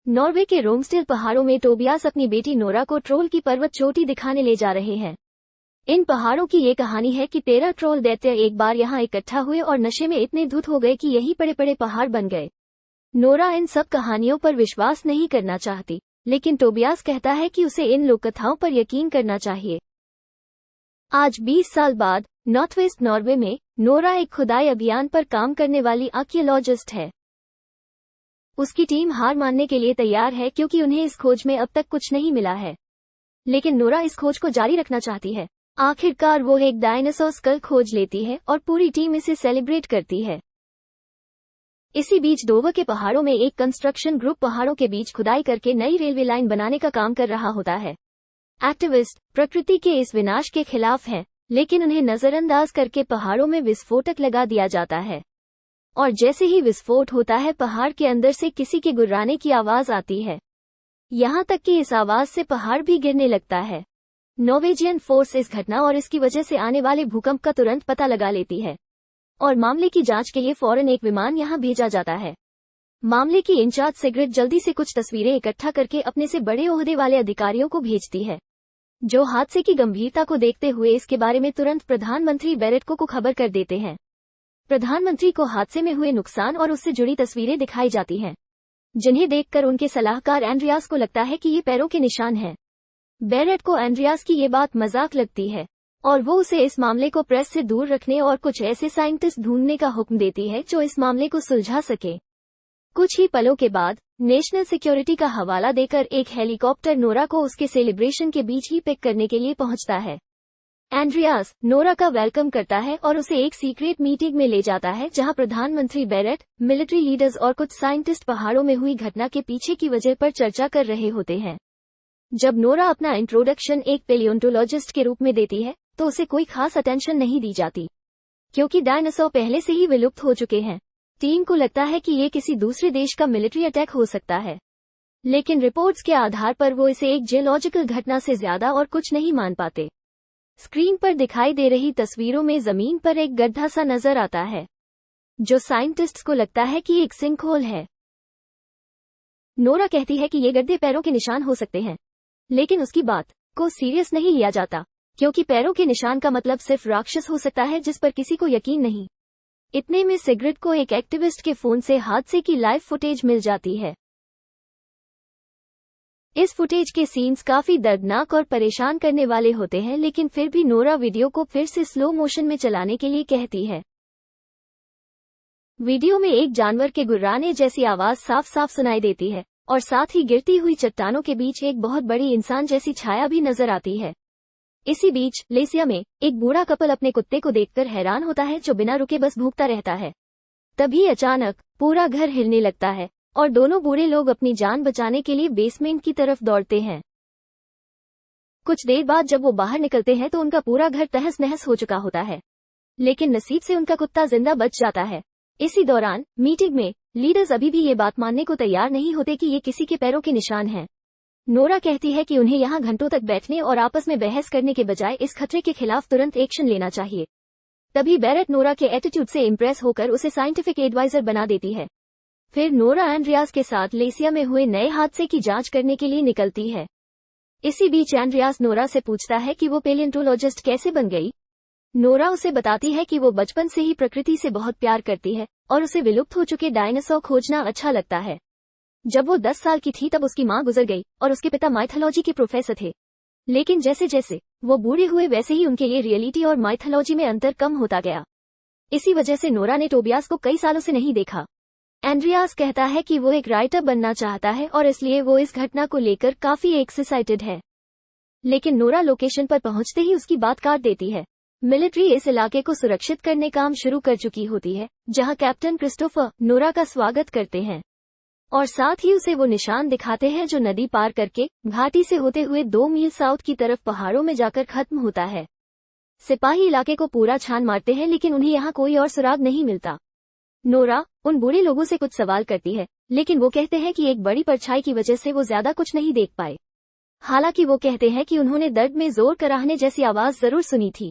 Norway के रोमस्टेल पहाड़ों में टोबियास अपनी बेटी नोरा को ट्रोल की पर्वत चोटी दिखाने ले जा रहे हैं। इन पहाड़ों की ये कहानी है कि 13 ट्रोल दैत्य एक बार यहाँ इकट्ठा हुए और नशे में इतने धुत हो गए कि यही बड़े बड़े पहाड़ बन गए। नोरा इन सब कहानियों पर विश्वास नहीं करना चाहती, लेकिन टोबियास कहता है कि उसे इन लोककथाओं पर यकीन करना चाहिए। आज 20 साल बाद नॉर्थवेस्ट नॉर्वे में नोरा एक खुदाई अभियान पर काम करने वाली आर्कियोलॉजिस्ट है। उसकी टीम हार मानने के लिए तैयार है क्योंकि उन्हें इस खोज में अब तक कुछ नहीं मिला है, लेकिन नोरा इस खोज को जारी रखना चाहती है। आखिरकार वो एक डायनासोर स्कल खोज लेती है और पूरी टीम इसे सेलिब्रेट करती है। इसी बीच डोवर के पहाड़ों में एक कंस्ट्रक्शन ग्रुप पहाड़ों के बीच खुदाई करके नई रेलवे लाइन बनाने का काम कर रहा होता है। एक्टिविस्ट प्रकृति के इस विनाश के खिलाफ हैं, लेकिन उन्हें नजरअंदाज करके पहाड़ों में विस्फोटक लगा दिया जाता है, और जैसे ही विस्फोट होता है पहाड़ के अंदर से किसी के गुर्राने की आवाज आती है। यहाँ तक कि इस आवाज से पहाड़ भी गिरने लगता है। नॉर्वेजियन फोर्स इस घटना और इसकी वजह से आने वाले भूकंप का तुरंत पता लगा लेती है और मामले की जांच के लिए फौरन एक विमान यहाँ भेजा जाता है। मामले की इंचार्ज सिग्रिड जल्दी से कुछ तस्वीरें इकट्ठा करके अपने से बड़े ओहदे वाले अधिकारियों को भेजती है, जो हादसे की गंभीरता को देखते हुए इसके बारे में तुरंत प्रधानमंत्री बेरेट को खबर कर देते हैं। प्रधानमंत्री को हादसे में हुए नुकसान और उससे जुड़ी तस्वीरें दिखाई जाती हैं, जिन्हें देखकर उनके सलाहकार एंड्रियास को लगता है कि ये पैरों के निशान हैं। बेरेट को एंड्रियास की ये बात मजाक लगती है और वो उसे इस मामले को प्रेस से दूर रखने और कुछ ऐसे साइंटिस्ट ढूंढने का हुक्म देती है जो इस मामले को सुलझा सके। कुछ ही पलों के बाद नेशनल सिक्योरिटी का हवाला देकर एक हेलीकॉप्टर नोरा को उसके सेलिब्रेशन के बीच ही पिक करने के लिए पहुंचता है। एंड्रियास नोरा का वेलकम करता है और उसे एक सीक्रेट मीटिंग में ले जाता है, जहां प्रधानमंत्री बेरेट, मिलिट्री लीडर्स और कुछ साइंटिस्ट पहाड़ों में हुई घटना के पीछे की वजह पर चर्चा कर रहे होते हैं। जब नोरा अपना इंट्रोडक्शन एक पेलियोंटोलॉजिस्ट के रूप में देती है तो उसे कोई खास अटेंशन नहीं दी जाती, क्योंकि डायनासोर पहले से ही विलुप्त हो चुके हैं। टीम को लगता है कि ये किसी दूसरे देश का मिलिट्री अटैक हो सकता है, लेकिन रिपोर्ट्स के आधार पर वो इसे एक जियोलॉजिकल घटना से ज्यादा और कुछ नहीं मान पाते। स्क्रीन पर दिखाई दे रही तस्वीरों में जमीन पर एक गड्ढा सा नजर आता है, जो साइंटिस्ट्स को लगता है कि एक सिंकहोल है। नोरा कहती है कि ये गड्ढे पैरों के निशान हो सकते हैं, लेकिन उसकी बात को सीरियस नहीं लिया जाता, क्योंकि पैरों के निशान का मतलब सिर्फ राक्षस हो सकता है जिस पर किसी को यकीन नहीं। इतने में सिग्रिड को एक एक्टिविस्ट के फोन से हादसे की लाइव फुटेज मिल जाती है। इस फुटेज के सीन्स काफी दर्दनाक और परेशान करने वाले होते हैं, लेकिन फिर भी नोरा वीडियो को फिर से स्लो मोशन में चलाने के लिए कहती है। वीडियो में एक जानवर के गुर्राने जैसी आवाज साफ साफ सुनाई देती है और साथ ही गिरती हुई चट्टानों के बीच एक बहुत बड़ी इंसान जैसी छाया भी नजर आती है। इसी बीच लेसिया में एक बूढ़ा कपल अपने कुत्ते को देखकर हैरान होता है, जो बिना रुके बस भूखता रहता है। तभी अचानक पूरा घर हिलने लगता है और दोनों बूढ़े लोग अपनी जान बचाने के लिए बेसमेंट की तरफ दौड़ते हैं। कुछ देर बाद जब वो बाहर निकलते हैं तो उनका पूरा घर तहस नहस हो चुका होता है, लेकिन नसीब से उनका कुत्ता जिंदा बच जाता है। इसी दौरान मीटिंग में लीडर्स अभी भी ये बात मानने को तैयार नहीं होते कि ये किसी के पैरों के निशान हैं। नोरा कहती है कि उन्हें यहाँ घंटों तक बैठने और आपस में बहस करने के बजाय इस खतरे के खिलाफ तुरंत एक्शन लेना चाहिए। तभी बेरेट नोरा के एटीट्यूड से इम्प्रेस होकर उसे साइंटिफिक एडवाइजर बना देती है। फिर नोरा एंड्रियास के साथ लेसिया में हुए नए हादसे की जांच करने के लिए निकलती है। इसी बीच एंड्रियास नोरा से पूछता है कि वो पेलियोंटोलॉजिस्ट कैसे बन गई। नोरा उसे बताती है कि वो बचपन से ही प्रकृति से बहुत प्यार करती है और उसे विलुप्त हो चुके डायनासोर खोजना अच्छा लगता है। जब वो 10 साल की थी तब उसकी माँ गुजर गई और उसके पिता माइथोलॉजी के प्रोफेसर थे, लेकिन जैसे जैसे वो बूढ़े हुए वैसे ही उनके लिए रियलिटी और माइथोलॉजी में अंतर कम होता गया। इसी वजह से नोरा ने टोबियास को कई सालों से नहीं देखा। एंड्रियास कहता है कि वो एक राइटर बनना चाहता है और इसलिए वो इस घटना को लेकर काफी एक्साइटेड है, लेकिन नोरा लोकेशन पर पहुंचते ही उसकी बात काट देती है। मिलिट्री इस इलाके को सुरक्षित करने काम शुरू कर चुकी होती है, जहां कैप्टन क्रिस्टोफर नोरा का स्वागत करते हैं और साथ ही उसे वो निशान दिखाते हैं जो नदी पार करके घाटी से होते हुए 2 मील साउथ की तरफ पहाड़ों में जाकर खत्म होता है। सिपाही इलाके को पूरा छान मारते हैं, लेकिन उन्हें यहाँ कोई और सुराग नहीं मिलता। नोरा उन बूढ़े लोगों से कुछ सवाल करती है, लेकिन वो कहते हैं कि एक बड़ी परछाई की वजह से वो ज्यादा कुछ नहीं देख पाए। हालांकि वो कहते हैं कि उन्होंने दर्द में जोर कराहने जैसी आवाज जरूर सुनी थी।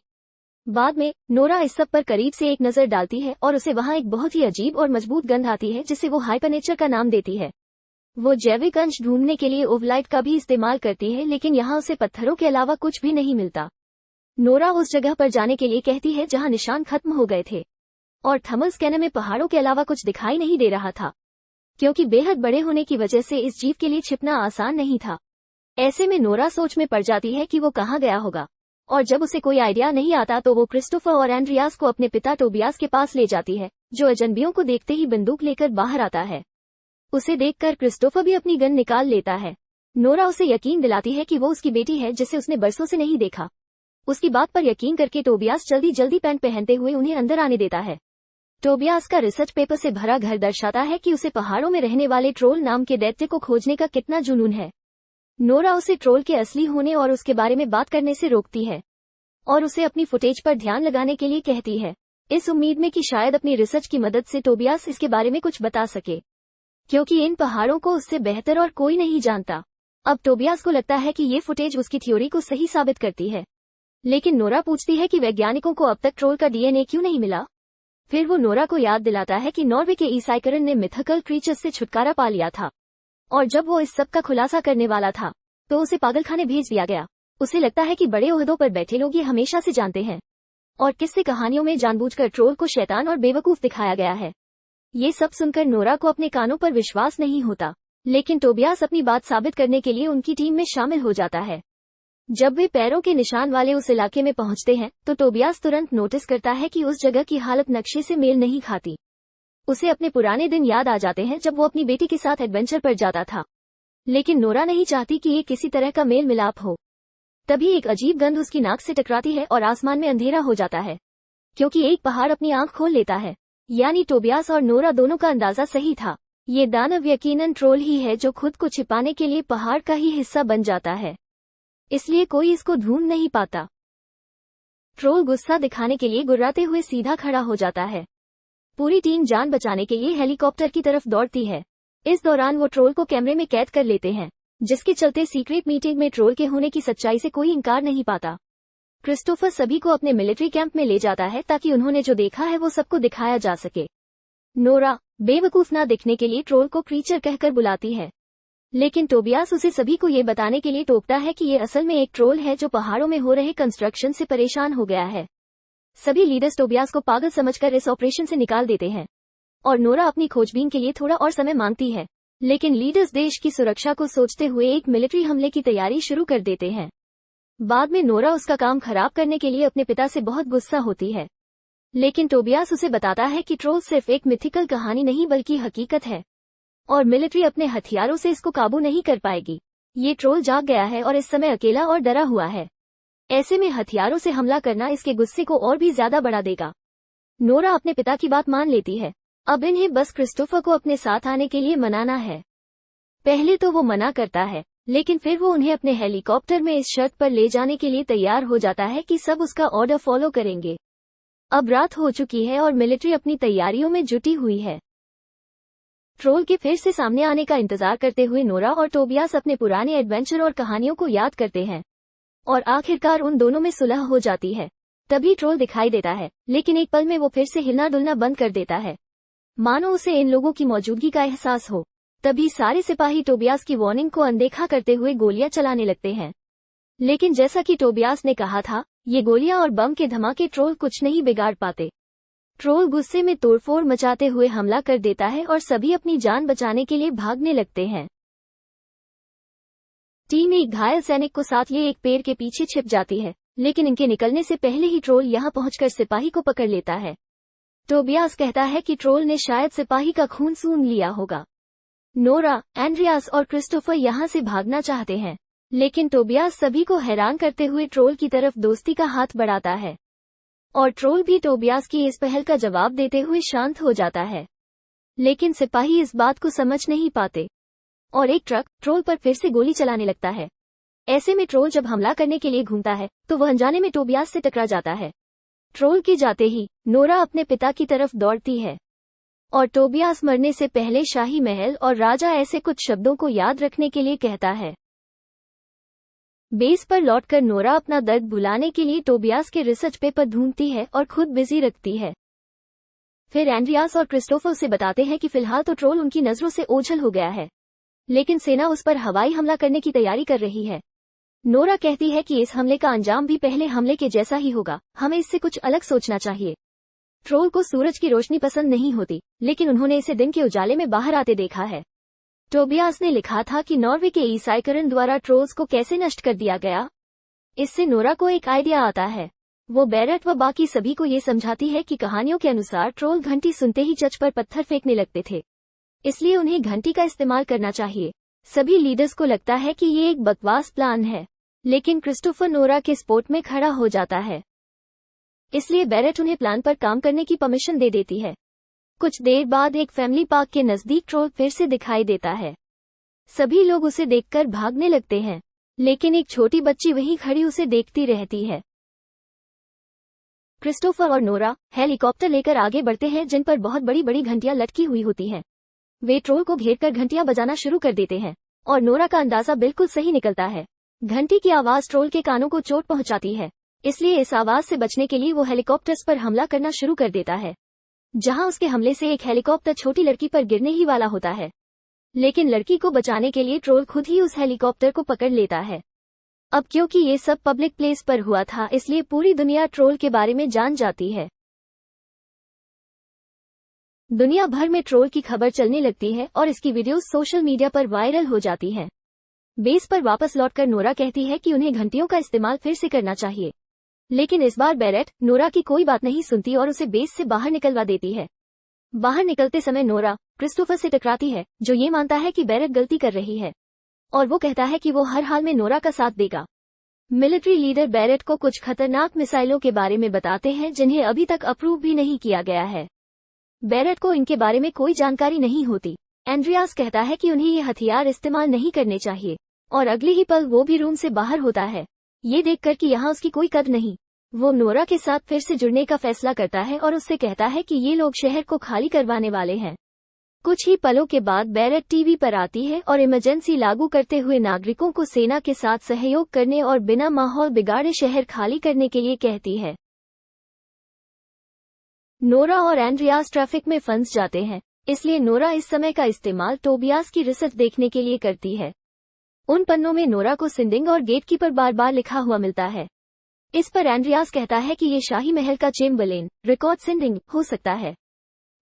बाद में नोरा इस सब पर करीब से एक नजर डालती है और उसे वहां एक बहुत ही अजीब और मजबूत गंध आती है, जिसे वो हाइपरनेचर का नाम देती है। वो जैविक अंश ढूंढने के लिए ओवलाइट का भी इस्तेमाल करती है, लेकिन यहाँ उसे पत्थरों के अलावा कुछ भी नहीं मिलता। नोरा उस जगह पर जाने के लिए कहती है जहाँ निशान खत्म हो गए थे, और थर्मल स्कैनर में पहाड़ों के अलावा कुछ दिखाई नहीं दे रहा था, क्योंकि बेहद बड़े होने की वजह से इस जीव के लिए छिपना आसान नहीं था। ऐसे में नोरा सोच में पड़ जाती है कि वो कहाँ गया होगा, और जब उसे कोई आइडिया नहीं आता तो वो क्रिस्टोफर और एंड्रियास को अपने पिता टोबियास के पास ले जाती है, जो अजनबियों को देखते ही बंदूक लेकर बाहर आता है। उसे देखकर क्रिस्टोफर भी अपनी गन निकाल लेता है। नोरा उसे यकीन दिलाती है कि वो उसकी बेटी है जिसे उसने बरसों से नहीं देखा। उसकी बात पर यकीन करके टोबियास जल्दी जल्दी पैंट पहनते हुए उन्हें अंदर आने देता है। टोबियास का रिसर्च पेपर से भरा घर दर्शाता है कि उसे पहाड़ों में रहने वाले ट्रोल नाम के दैत्य को खोजने का कितना जुनून है। नोरा उसे ट्रोल के असली होने और उसके बारे में बात करने से रोकती है, और उसे अपनी फुटेज पर ध्यान लगाने के लिए कहती है, इस उम्मीद में कि शायद अपनी रिसर्च की मदद से टोबियास इसके बारे में कुछ बता सके, क्योंकि इन पहाड़ों को उससे बेहतर और कोई नहीं जानता। अब टोबियास को लगता है कि ये फुटेज उसकी थ्योरी को सही साबित करती है, लेकिन नोरा पूछती है कि वैज्ञानिकों को अब तक ट्रोल का डीएनए क्यों नहीं मिला। फिर वो नोरा को याद दिलाता है कि नॉर्वे के ईसाइकरन ने मिथकल क्रीचर्स से छुटकारा पा लिया था, और जब वो इस सब का खुलासा करने वाला था तो उसे पागलखाने भेज दिया गया। उसे लगता है कि बड़े ओहदों पर बैठे लोग ये हमेशा से जानते हैं, और किस्से कहानियों में जानबूझकर ट्रोल को शैतान और बेवकूफ दिखाया गया है। ये सब सुनकर नोरा को अपने कानों पर विश्वास नहीं होता, लेकिन टोबियास अपनी बात साबित करने के लिए उनकी टीम में शामिल हो जाता है। जब वे पैरों के निशान वाले उस इलाके में पहुंचते हैं तो टोबियास तुरंत नोटिस करता है कि उस जगह की हालत नक्शे से मेल नहीं खाती। उसे अपने पुराने दिन याद आ जाते हैं जब वो अपनी बेटी के साथ एडवेंचर पर जाता था, लेकिन नोरा नहीं चाहती कि ये किसी तरह का मेल मिलाप हो। तभी एक अजीब गंध उसकी नाक से टकराती है और आसमान में अंधेरा हो जाता है, क्योंकि एक पहाड़ अपनी आंख खोल लेता है। यानी टोबियास और नोरा दोनों का अंदाजा सही था। ये दानव यकीनन ट्रोल ही है जो खुद को छिपाने के लिए पहाड़ का ही हिस्सा बन जाता है, इसलिए कोई इसको ढूंढ नहीं पाता। ट्रोल गुस्सा दिखाने के लिए गुर्राते हुए सीधा खड़ा हो जाता है। पूरी टीम जान बचाने के लिए हेलीकॉप्टर की तरफ दौड़ती है। इस दौरान वो ट्रोल को कैमरे में कैद कर लेते हैं, जिसके चलते सीक्रेट मीटिंग में ट्रोल के होने की सच्चाई से कोई इंकार नहीं पाता। क्रिस्टोफर सभी को अपने मिलिट्री कैंप में ले जाता है ताकि उन्होंने जो देखा है वो सबको दिखाया जा सके। नोरा बेवकूफ ना दिखने के लिए ट्रोल को क्रीचर कहकर बुलाती है, लेकिन टोबियास उसे सभी को ये बताने के लिए टोकता है कि ये असल में एक ट्रोल है जो पहाड़ों में हो रहे कंस्ट्रक्शन से परेशान हो गया है। सभी लीडर्स टोबियास को पागल समझकर इस ऑपरेशन से निकाल देते हैं, और नोरा अपनी खोजबीन के लिए थोड़ा और समय मांगती है, लेकिन लीडर्स देश की सुरक्षा को सोचते हुए एक मिलिट्री हमले की तैयारी शुरू कर देते हैं। बाद में नोरा उसका काम खराब करने के लिए अपने पिता से बहुत गुस्सा होती है, लेकिन टोबियास उसे बताता है कि ट्रोल सिर्फ एक मिथिकल कहानी नहीं बल्कि हकीकत है, और मिलिट्री अपने हथियारों से इसको काबू नहीं कर पाएगी। ये ट्रोल जाग गया है और इस समय अकेला और डरा हुआ है। ऐसे में हथियारों से हमला करना इसके गुस्से को और भी ज्यादा बढ़ा देगा। नोरा अपने पिता की बात मान लेती है। अब इन्हें बस क्रिस्टोफर को अपने साथ आने के लिए मनाना है। पहले तो वो मना करता है, लेकिन फिर वो उन्हें अपने हेलीकॉप्टर में इस शर्त पर ले जाने के लिए तैयार हो जाता है कि सब उसका ऑर्डर फॉलो करेंगे। अब रात हो चुकी है और मिलिट्री अपनी तैयारियों में जुटी हुई है। ट्रोल के फिर से सामने आने का इंतजार करते हुए नोरा और टोबियास अपने पुराने एडवेंचर और कहानियों को याद करते हैं, और आखिरकार उन दोनों में सुलह हो जाती है। तभी ट्रोल दिखाई देता है, लेकिन एक पल में वो फिर से हिलना डुलना बंद कर देता है, मानो उसे इन लोगों की मौजूदगी का एहसास हो। तभी सारे सिपाही टोबियास की वार्निंग को अनदेखा करते हुए गोलियां चलाने लगते हैं, लेकिन जैसा कि टोबियास ने कहा था, ये गोलियां और बम के धमाके ट्रोल कुछ नहीं बिगाड़ पाते। ट्रोल गुस्से में तोड़फोड़ मचाते हुए हमला कर देता है और सभी अपनी जान बचाने के लिए भागने लगते हैं। टीम एक घायल सैनिक को साथ लिए एक पेड़ के पीछे छिप जाती है, लेकिन इनके निकलने से पहले ही ट्रोल यहां पहुंचकर सिपाही को पकड़ लेता है। टोबियास कहता है कि ट्रोल ने शायद सिपाही का खून सूंघ लिया होगा। नोरा, एंड्रियास और क्रिस्टोफर यहां से भागना चाहते हैं, लेकिन टोबियास सभी को हैरान करते हुए ट्रोल की तरफ दोस्ती का हाथ बढ़ाता है, और ट्रोल भी टोबियास की इस पहल का जवाब देते हुए शांत हो जाता है। लेकिन सिपाही इस बात को समझ नहीं पाते, और एक ट्रक ट्रोल पर फिर से गोली चलाने लगता है। ऐसे में ट्रोल जब हमला करने के लिए घूमता है तो वह अनजाने में टोबियास से टकरा जाता है। ट्रोल के जाते ही नोरा अपने पिता की तरफ दौड़ती है, और टोबियास मरने से पहले शाही महल और राजा ऐसे कुछ शब्दों को याद रखने के लिए कहता है। बेस पर लौटकर नोरा अपना दर्द भुलाने के लिए टोबियास के रिसर्च पेपर ढूंढती है और खुद बिजी रखती है। फिर एंड्रियास और क्रिस्टोफर उसे बताते हैं कि फिलहाल तो ट्रोल उनकी नजरों से ओझल हो गया है, लेकिन सेना उस पर हवाई हमला करने की तैयारी कर रही है। नोरा कहती है कि इस हमले का अंजाम भी पहले हमले के जैसा ही होगा, हमें इससे कुछ अलग सोचना चाहिए। ट्रोल को सूरज की रोशनी पसंद नहीं होती, लेकिन उन्होंने इसे दिन के उजाले में बाहर आते देखा है। टोबियास ने लिखा था कि नॉर्वे के ईसाईकरण द्वारा ट्रोल्स को कैसे नष्ट कर दिया गया। इससे नोरा को एक आइडिया आता है। वो बेरेट व बाकी सभी को ये समझाती है कि कहानियों के अनुसार ट्रोल घंटी सुनते ही चर्च पर पत्थर फेंकने लगते थे, इसलिए उन्हें घंटी का इस्तेमाल करना चाहिए। सभी लीडर्स को लगता है कि ये एक बकवास प्लान है, लेकिन क्रिस्टोफर नोरा के सपोर्ट में खड़ा हो जाता है, इसलिए बेरेट उन्हें प्लान पर काम करने की परमिशन दे देती है। कुछ देर बाद एक फैमिली पार्क के नजदीक ट्रोल फिर से दिखाई देता है। सभी लोग उसे देखकर भागने लगते हैं, लेकिन एक छोटी बच्ची वहीं खड़ी उसे देखती रहती है। क्रिस्टोफर और नोरा हेलीकॉप्टर लेकर आगे बढ़ते हैं, जिन पर बहुत बड़ी बड़ी घंटियां लटकी हुई होती हैं। वे ट्रोल को घेरकर घंटियां बजाना शुरू कर देते हैं, और नोरा का अंदाजा बिल्कुल सही निकलता है। घंटी की आवाज ट्रोल के कानों को चोट पहुंचाती है, इसलिए इस आवाज से बचने के लिए वो हेलीकॉप्टर्स पर हमला करना शुरू कर देता है। जहां उसके हमले से एक हेलीकॉप्टर छोटी लड़की पर गिरने ही वाला होता है, लेकिन लड़की को बचाने के लिए ट्रोल खुद ही उस हेलीकॉप्टर को पकड़ लेता है। अब क्योंकि ये सब पब्लिक प्लेस पर हुआ था, इसलिए पूरी दुनिया ट्रोल के बारे में जान जाती है। दुनिया भर में ट्रोल की खबर चलने लगती है और इसकी वीडियोस सोशल मीडिया पर वायरल हो जाती हैं। बेस पर वापस लौटकर नोरा कहती है कि उन्हें घंटियों का इस्तेमाल फिर से करना चाहिए, लेकिन इस बार बेरेट नोरा की कोई बात नहीं सुनती और उसे बेस से बाहर निकलवा देती है। बाहर निकलते समय नोरा क्रिस्टोफर से टकराती है, जो ये मानता है कि बेरेट गलती कर रही है, और वो कहता है कि वो हर हाल में नोरा का साथ देगा। मिलिट्री लीडर बेरेट को कुछ खतरनाक मिसाइलों के बारे में बताते हैं, जिन्हें अभी तक अप्रूव भी नहीं किया गया है। बेरेट को इनके बारे में कोई जानकारी नहीं होती। एंड्रियास कहता है कि उन्हें ये हथियार इस्तेमाल नहीं करने चाहिए, और अगले ही पल वो भी रूम से बाहर होता है, ये देखकर कि यहाँ उसकी कोई कद नहीं। वो नोरा के साथ फिर से जुड़ने का फैसला करता है और उससे कहता है कि ये लोग शहर को खाली करवाने वाले हैं। कुछ ही पलों के बाद बेरेट टीवी पर आती है और इमरजेंसी लागू करते हुए नागरिकों को सेना के साथ सहयोग करने और बिना माहौल बिगाड़े शहर खाली करने के लिए कहती है। नोरा और एंड्रियास ट्रैफिक में फंस जाते हैं, इसलिए नोरा इस समय का इस्तेमाल टोबियास की रिसर्च देखने के लिए करती है। उन पन्नों में नोरा को सिंडिंग और गेटकीपर बार बार लिखा हुआ मिलता है। इस पर एंड्रियास कहता है कि ये शाही महल का चेम्बरलेन रिकॉर्ड सिंडिंग हो सकता है।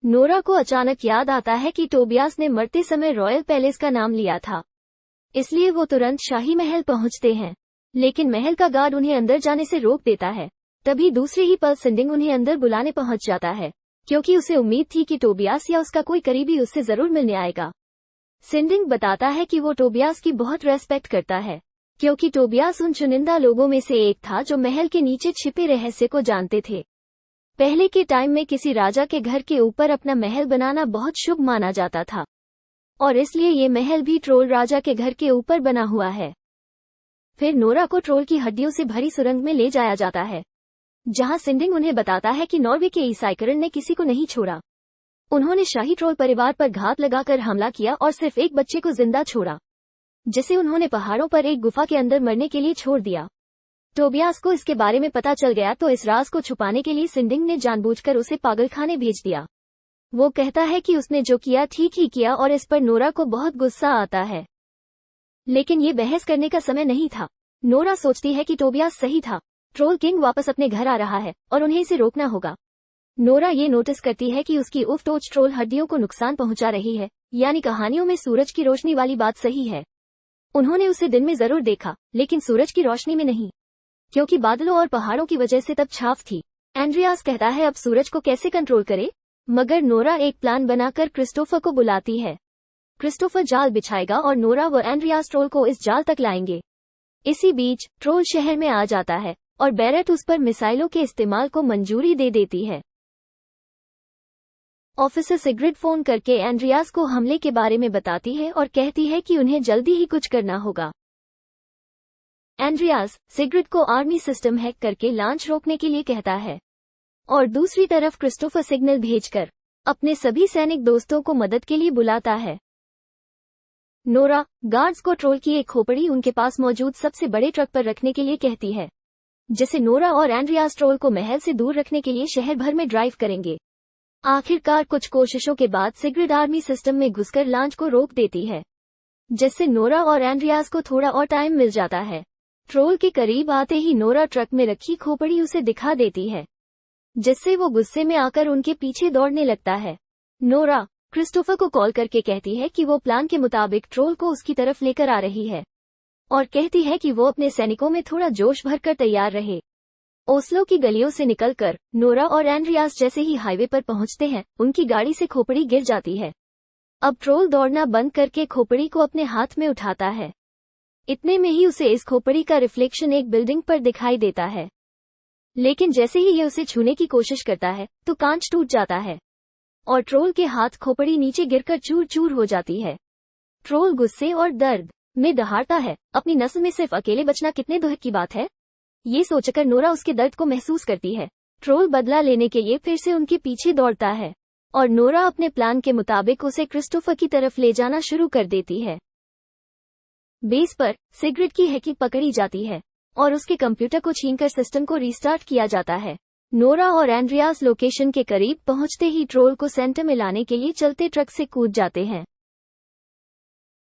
नोरा को अचानक याद आता है कि टोबियास ने मरते समय रॉयल पैलेस का नाम लिया था, इसलिए वो तुरंत शाही महल पहुंचते हैं, लेकिन महल का गार्ड उन्हें अंदर जाने से रोक देता है। तभी दूसरे ही पल सिंडिंग उन्हें अंदर बुलाने पहुंच जाता है, क्योंकि उसे उम्मीद थी कि टोबियास या उसका कोई करीबी उससे जरूर मिलने आएगा। सिंडिंग बताता है कि वो टोबियास की बहुत रेस्पेक्ट करता है, क्योंकि टोबियास उन चुनिंदा लोगों में से एक था जो महल के नीचे छिपे रहस्य को जानते थे। पहले के टाइम में किसी राजा के घर के ऊपर अपना महल बनाना बहुत शुभ माना जाता था, और इसलिए ये महल भी ट्रोल राजा के घर के ऊपर बना हुआ है। फिर नोरा को ट्रोल की हड्डियों से भरी सुरंग में ले जाया जाता है, जहां सिंडिंग उन्हें बताता है कि नॉर्वे के ईसाईकरण ने किसी को नहीं छोड़ा। उन्होंने शाही ट्रोल परिवार पर घात लगाकर हमला किया और सिर्फ एक बच्चे को जिंदा छोड़ा, जिसे उन्होंने पहाड़ों पर एक गुफा के अंदर मरने के लिए छोड़ दिया। टोबियास को इसके बारे में पता चल गया, तो इस राज को छुपाने के लिए सिंडिंग ने जानबूझकर उसे पागलखाने भेज दिया। वो कहता है कि उसने जो किया ठीक ही किया, और इस पर नोरा को बहुत गुस्सा आता है, लेकिन ये बहस करने का समय नहीं था। नोरा सोचती है कि टोबियास सही था, ट्रोल किंग वापस अपने घर आ रहा है और उन्हें इसे रोकना होगा। नोरा ये नोटिस करती है कि उसकी उफ टोच ट्रोल हड्डियों को नुकसान पहुंचा रही है, यानी कहानियों में सूरज की रोशनी वाली बात सही है। उन्होंने उसे दिन में जरूर देखा, लेकिन सूरज की रोशनी में नहीं, क्योंकि बादलों और पहाड़ों की वजह से तब छाप थी। एंड्रियास कहता है अब सूरज को कैसे कंट्रोल करे, मगर नोरा एक प्लान बनाकर क्रिस्टोफर को बुलाती है। क्रिस्टोफर जाल बिछाएगा और नोरा व एंड्रियास ट्रोल को इस जाल तक लाएंगे। इसी बीच ट्रोल शहर में आ जाता है और बेरेट उस पर मिसाइलों के इस्तेमाल को मंजूरी दे देती है। ऑफिसर सिग्रिड फोन करके एंड्रियास को हमले के बारे में बताती है और कहती है कि उन्हें जल्दी ही कुछ करना होगा। एंड्रियास सिग्रिड को आर्मी सिस्टम हैक करके लॉन्च रोकने के लिए कहता है, और दूसरी तरफ क्रिस्टोफर सिग्नल भेजकर अपने सभी सैनिक दोस्तों को मदद के लिए बुलाता है। नोरा गार्ड्स को ट्रोल की एक खोपड़ी उनके पास मौजूद सबसे बड़े ट्रक पर रखने के लिए कहती है, जिसे नोरा और एंड्रियास ट्रोल को महल से दूर रखने के लिए शहर भर में ड्राइव करेंगे। आखिरकार कुछ कोशिशों के बाद सिग्रिड आर्मी सिस्टम में घुसकर लॉन्च को रोक देती है। जिससे नोरा और एंड्रियास को थोड़ा और टाइम मिल जाता है। ट्रोल के करीब आते ही नोरा ट्रक में रखी खोपड़ी उसे दिखा देती है, जिससे वो गुस्से में आकर उनके पीछे दौड़ने लगता है। नोरा क्रिस्टोफर को कॉल करके कहती है कि वो प्लान के मुताबिक ट्रोल को उसकी तरफ लेकर आ रही है और कहती है कि वो अपने सैनिकों में थोड़ा जोश भरकर तैयार रहे। ओस्लो की गलियों से निकलकर नोरा और एंड्रियास जैसे ही हाईवे पर पहुंचते हैं, उनकी गाड़ी से खोपड़ी गिर जाती है। अब ट्रोल दौड़ना बंद करके खोपड़ी को अपने हाथ में उठाता है। इतने में ही उसे इस खोपड़ी का रिफ्लेक्शन एक बिल्डिंग पर दिखाई देता है, लेकिन जैसे ही ये उसे छूने की कोशिश करता है तो कांच टूट जाता है और ट्रोल के हाथ खोपड़ी नीचे गिरकर चूर चूर हो जाती है। ट्रोल गुस्से और दर्द में दहाड़ता है। अपनी नस्ल में सिर्फ अकेले बचना कितने दुख की बात है, ये सोचकर नोरा उसके दर्द को महसूस करती है। ट्रोल बदला लेने के लिए फिर से उनके पीछे दौड़ता है और नोरा अपने प्लान के मुताबिक उसे क्रिस्टोफर की तरफ ले जाना शुरू कर देती है। बेस पर सिगरेट की हैकिंग पकड़ी जाती है और उसके कंप्यूटर को छीनकर सिस्टम को रीस्टार्ट किया जाता है। नोरा और एंड्रियास लोकेशन के करीब पहुंचते ही ट्रोल को सेंटर में लाने के लिए चलते ट्रक से कूद जाते हैं।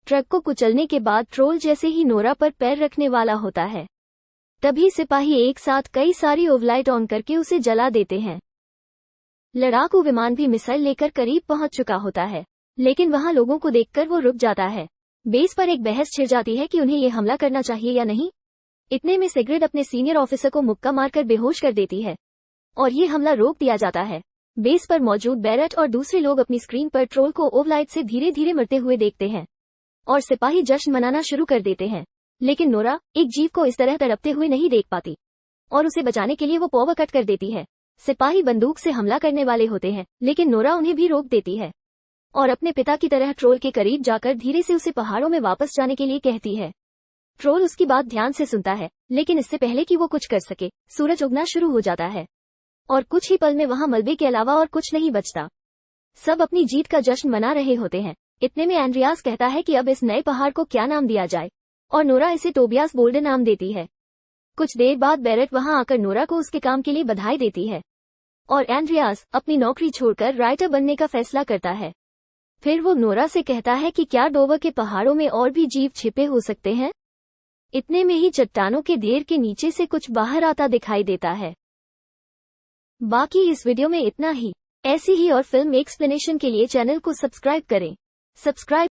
ट्रक को कुचलने के बाद ट्रोल जैसे ही नोरा पर पैर रखने वाला होता है, तभी सिपाही एक साथ कई सारी ओवलाइट ऑन करके उसे जला देते हैं। लड़ाकू विमान भी मिसाइल लेकर करीब पहुंच चुका होता है, लेकिन वहां लोगों को देखकर वो रुक जाता है। बेस पर एक बहस छिड़ जाती है कि उन्हें ये हमला करना चाहिए या नहीं। इतने में सिगरेट अपने सीनियर ऑफिसर को मुक्का मारकर बेहोश कर देती है और ये हमला रोक दिया जाता है। बेस पर मौजूद बैरेट और दूसरे लोग अपनी स्क्रीन पर ट्रोल को ओवलाइट से धीरे धीरे मरते हुए देखते हैं और सिपाही जश्न मनाना शुरू कर देते हैं। लेकिन नोरा एक जीव को इस तरह तड़पते हुए नहीं देख पाती और उसे बचाने के लिए वो पावर कट कर देती है। सिपाही बंदूक से हमला करने वाले होते हैं, लेकिन नोरा उन्हें भी रोक देती है और अपने पिता की तरह ट्रोल के करीब जाकर धीरे से उसे पहाड़ों में वापस जाने के लिए कहती है। ट्रोल उसकी बात ध्यान से सुनता है, लेकिन इससे पहले कि वो कुछ कर सके, सूरज उगना शुरू हो जाता है और कुछ ही पल में वहां मलबे के अलावा और कुछ नहीं बचता। सब अपनी जीत का जश्न मना रहे होते हैं। इतने में एंड्रियास कहता है कि अब इस नए पहाड़ को क्या नाम दिया जाए और नोरा इसे टोबियास बोल्डर नाम देती है। कुछ देर बाद बैरेट वहां आकर नोरा को उसके काम के लिए बधाई देती है और एंड्रियास अपनी नौकरी छोड़कर राइटर बनने का फैसला करता है। फिर वो नोरा से कहता है कि क्या डोवर के पहाड़ों में और भी जीव छिपे हो सकते हैं। इतने में ही चट्टानों के ढेर के नीचे से कुछ बाहर आता दिखाई देता है। बाकी इस वीडियो में इतना ही। ऐसी ही और फिल्म एक्सप्लेनेशन के लिए चैनल को सब्सक्राइब करें।